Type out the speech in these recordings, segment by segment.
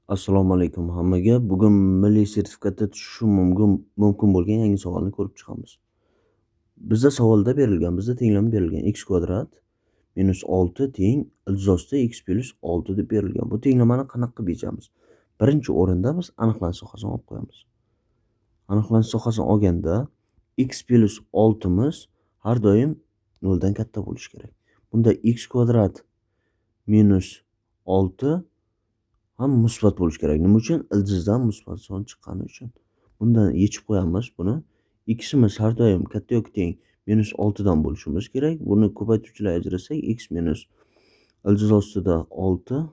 Assalomu alaykum hammaga. Bugun milliy sertifikatda tushishi mumkin bo'lgan yangi savolni ko'rib chiqamiz. Bizda savolda berilgan, bizda tenglama berilgan x kvadrat minus 6 teng ildiz x plus 6 deb berilgan. Bu tenglamani qanaqa bejamiz? Birinchi o'rinda biz aniqlanish sohasini olib qo'yamiz. Aniqlanish sohasini olganda x plus 6 miz har doim 0 dan katta bo'lishi kerak. Bunda x kvadrat minus 6 ham musbat bo'lishi kerak. Nima uchun? Ildizdan musbat son chiqqani uchun. Bundan yechib qo'yamiz buni. X'imiz har doim katta yoki teng -6 dan bo'lishimiz kerak. Buni ko'paytiruvchilar ajratsak x minus ildiz ostida 6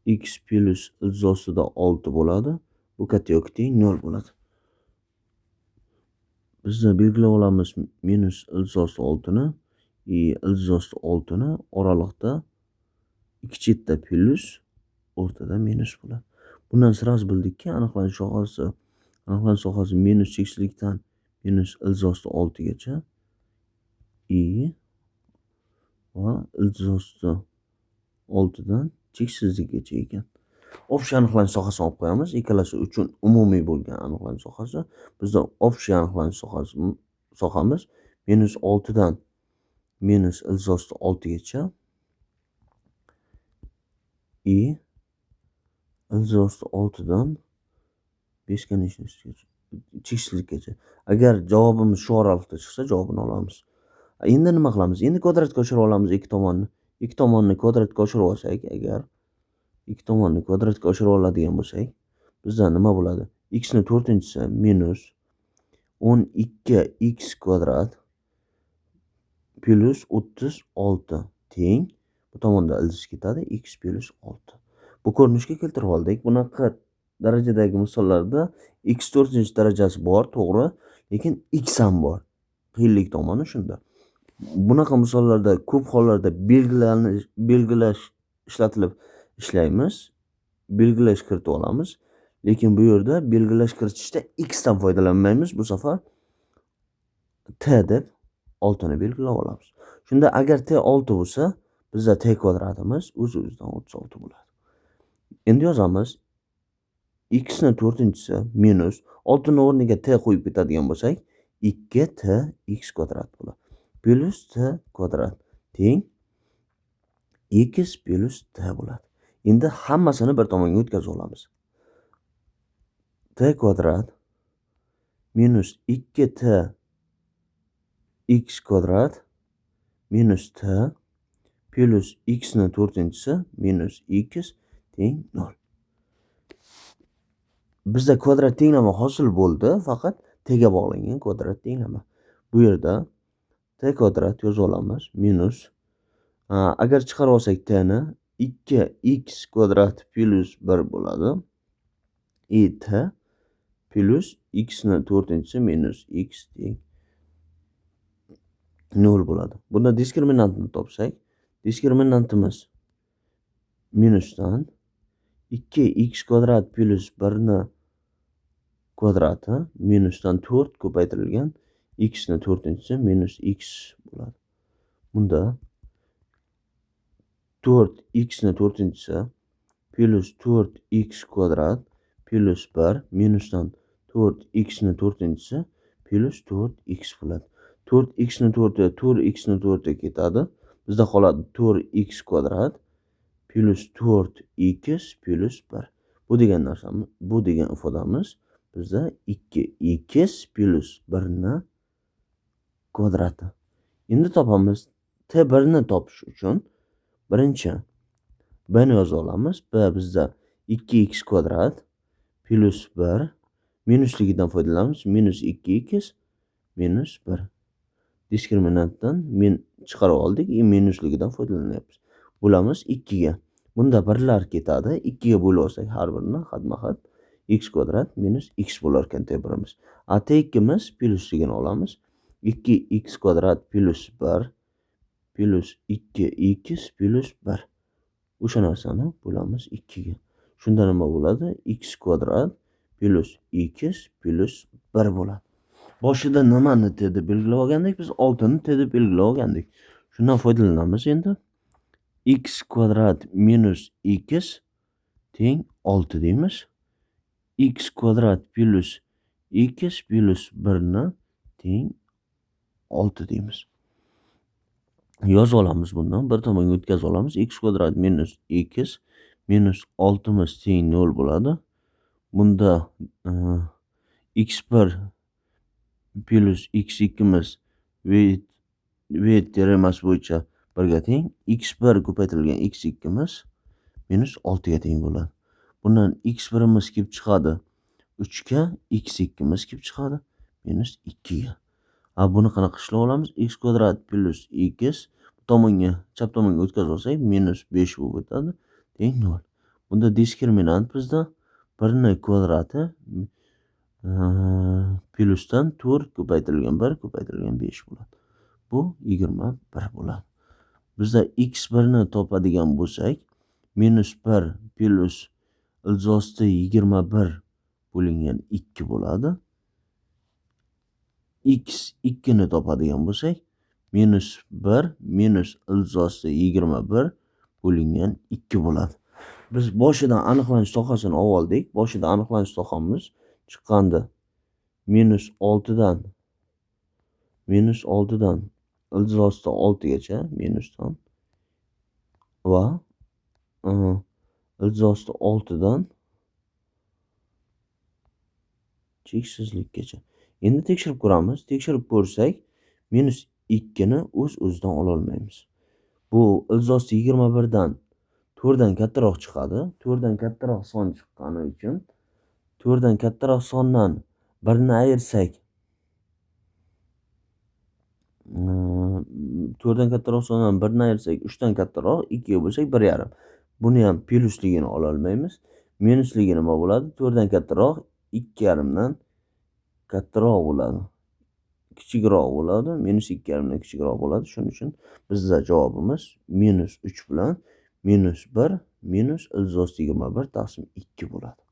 x plus ildiz ostida 6 bo'ladi. Bu katta yoki teng 0 bo'ladi. Bizda belgilab olamiz minus ildiz osti 6 ni ildiz osti 6 ni oraliqda ikki chetda plus o'rtada minus bo'ladi. Bundan sirasi bildikki, aniqlanish sohasi minus cheksizlikdan minus ildiz osti 6 gacha va ildiz osti 6 dan cheksizlikgacha ekan. Общий aniqlanish sohasini olib qo'yamiz. Ikkalasi uchun umumiy bo'lgan aniqlanish sohasi. Bizda общий aniqlanish sohamiz minus 6 dan minus ildiz osti 6 gacha ildiz osti 6 dan 5 ga cheksizlikgacha. Agar javobimiz shu oraliqda chiqsa, javobini olamiz. Endi nima qilamiz? Endi kvadratga oshirib olamiz ikki tomonni. Ikki tomonni kvadratga oshirib olsak, agar ikki tomonni kvadratga oshirib oladigan bo'lsak, bizda nima bo'ladi? X ni 4-inchisi minus 12x kvadrat plus 36 teng, bu tomonda ildiz ketadi, x plus 6. Bu ko'rinishga keltirib oldik. Bunaqa darajadagi misollarda x 4-darajasi bor, to'g'ri, lekin x ham bor. Qiyinlik tomoni shunda. Bunaqa misollarda ko'p hollarda belgilash ishlatilib ishlaymiz. Belgilash kiritib olamiz. Lekin bu yerda belgilash kiritishda x dan foydalanmaymiz. Bu safar t deb 6 ni belgilab olamiz. Shunda agar t 6 bo'lsa, bizda t kvadratimiz o'z-o'zidan 36 bo'ladi. Endi yozamiz. X ni 4-inchisi minus 6 ni o'rniga t qo'yib ketadigan bo'lsak, 2t x kvadrat bo'ladi. Plus t kvadrat teng x plus t bo'ladi. Endi hammasini bir tomonga o'tkazib olamiz. T kvadrat minus 2t x kvadrat minus t plus x ni 4-inchisi minus x teng 0. Bizda kvadrat tenglama hosil bo'ldi, faqat t ga bog'langan kvadrat tenglama. Bu yerda t kvadrat yozib olamiz minus agar chiqarib olsak t ni 2x kvadrat plus 1 bo'ladi. T plus x ni 4-inchisi minus x teng 0 bo'ladi. Bunda diskriminantni topsak, diskriminantimiz minusdan 2x kvadrat plus 1 ni kvadrati minusdan 4 ko'paytirilgan x ni 4-inchisi minus x bo'ladi. Bunda 4x ni 4-inchisi plus 4x kvadrat plus 1 minusdan 4x ni 4-inchisi plus 4x bo'ladi. 4x ni 4'e 4x ni 4'e ketadi. Bizda qoladi 4x kvadrat plus 4x plus 1. Bu degan narsamiz, bu degan ifodamiz bizda 2x plus 1 ni kvadrati. Endi topamiz. T1 ni topish uchun birinchi b ni yoza olamiz. B bizda 2x kvadrat plus 1 minusligidan foydalanamiz. Minus 2x minus 1. Diskriminantdan chiqarib oldik, minusligidan foydalanyapmiz. Bo'lamiz 2 ga. Bunda birlar ketadi. 2 ga bo'lib olsak har birini xatma-xat x kvadrat minus x bo'lar ekan t1imiz. T2miz plusligini olamiz. 2x kvadrat plus 1 plus 2x plus 1. O'sha narsani bo'lamiz 2 ga. Shunda nima bo'ladi? X kvadrat plus x plus 1 bo'ladi. Boshida nimani t deb belgilab olgandik? Biz 6 ni t deb belgilab olgandik. Shundan foydalanamiz endi. X kvadrat minus x teng 6 deymiz. X kvadrat plus x plus 1 ni teng 6 deymiz. Yozib olamiz bundan. Bir tomonga o'tkazib olamiz. X kvadrat minus x minus 6 teng 0 bo'ladi. Bunda x1 plus x2 vet teoremasi bo'yicha 1 ga teng. x1 ko'paytirilgan x2 minus 6 ga teng bo'ladi. Bundan x1 kelib chiqadi 3 ga, x2 kelib chiqadi minus 2 ga. Buni qanaqa ishlab olamiz? X kvadrat plus x tomonga, chap tomonga o'tkazib olsak, minus 5 bo'lib o'tadi, teng 0. Bunda diskriminant bizda 1 ni kvadrati plyusdan 4 ko'paytirilgan 1 ko'paytirilgan 5 bo'ladi. Bu 21 bo'ladi. Bizda x1 ni topadigan bo'lsak, minus 1 plus ilzosti 21 bo'lingan 2 bo'ladi. x2 ni topadigan bo'lsak, minus 1 minus ilzosti 21 bo'lingan 2 bo'ladi. Biz boshidan aniqlanish sohasini oldik. Boshida aniqlanish sohamiz chiqqanda minus 6dan ilzosti 6 gacha minusdan va ilzosti 6 dan cheksizlikgacha. Endi tekshirib ko'ramiz. Tekshirib ko'rsak, minus 2 ni o'z-o'zidan ola olmaymiz. Bu ilzosti 21 dan 4 dan kattaroq chiqadi. 4 dan kattaroq son chiqqani uchun 4 dan kattaroq sondan 1 ni ayirsak 4 dan kattaroq sondan 1 ni ayirsak 3 dan kattaroq, 2 ga bo'lsak 1,5. Buni ham plyusligini ola olmaymiz. Minusligi nima bo'ladi? 4 dan kattaroq, 2,5 dan kattaroq bo'ladi. Kichikroq bo'ladi. Minus 2,5 dan kichikroq bo'ladi. Shuning uchun bizda javobimiz minus 3 bilan minus 1 minus ilzosti 21 taqsim 2 bo'ladi.